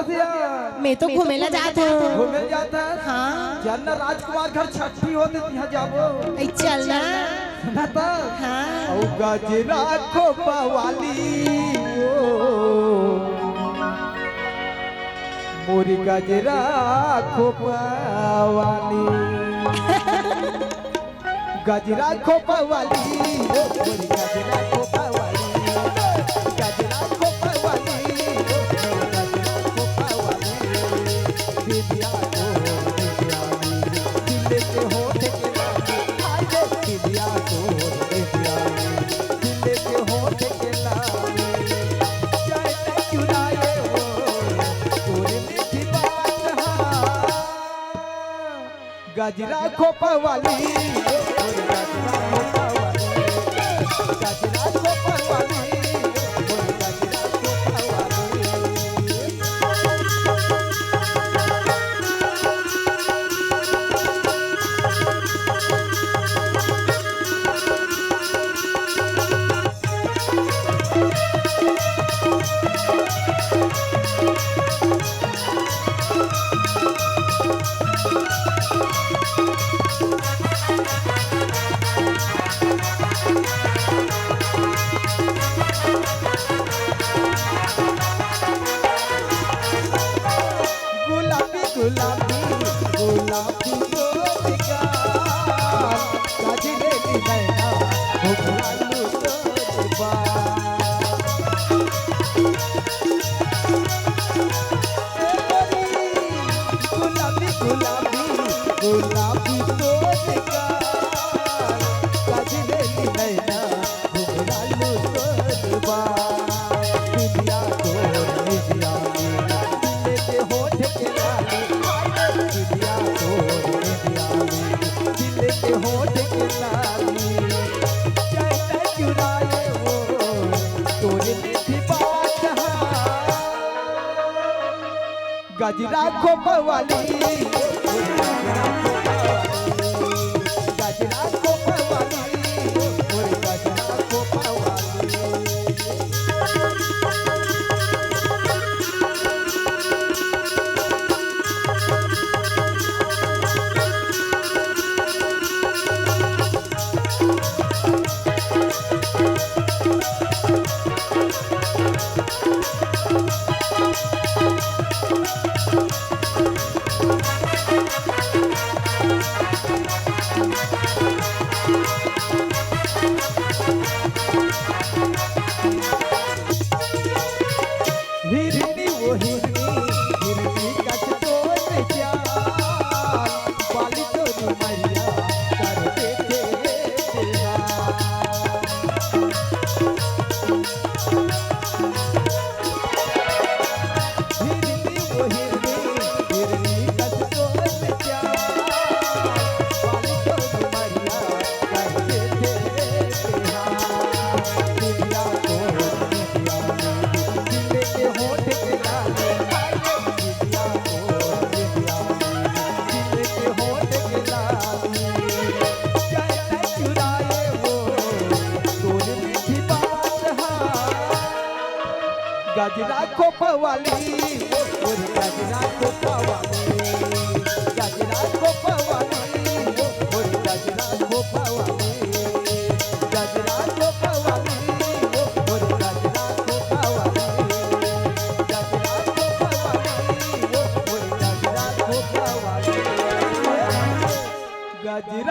दिया मैं तो घूमेला जात हूँ। घूमे जाता है हाँ चलना राजकुमार घर छठी होते यहाँ जाबो ऐ चलना। ना तो हाँ औ गजरा खोपा वाली मोरी गजरा खोपा वाली गजरा खोपा वाली मोरी गजरा खोपा वाली गजरा खोपा वाली मोरी गजरा खोपा वाली दिव्या को दिव्यानी दिल के होठ के लाली हाय रे दिव्या को दिव्यानी दिल के होठ के लाली चाहे चुराए हो तोरे मीठी बात हाँ गजरा खोपा वाली गुलाबी गुलाबी गुलाबी गोपिका गजरे दी नैना घुघरालू तोरबा गुलाबी गुलाबी गुलाबी गोपिका गजरे दी नैना घुघरालू तोरबा दिव्या को दिव्या के होठ के लाली दिव्या को दिव्यानी दिल के होठ के लाली चाहे चुराए वो तोरे मीठी बात गजरा खोपा वाली गजरा खोपा वाली गजरा खोपा वाली हिरनी वो हिरनी कच तोर चाल बाली तोरी मैया कर देते हिरनी वो हिरनी कच तोर चाल बाली तोरी मैया कर देते दिव्या को दिव्यानी दिल के होठ के लाली हाय रे दिव्या को दिव्यानी दिल के होठ के लाली चाहे चुराए वो तोरे मीठी बात हाँ गजरा खोपा वाली गजरा खोपा वाली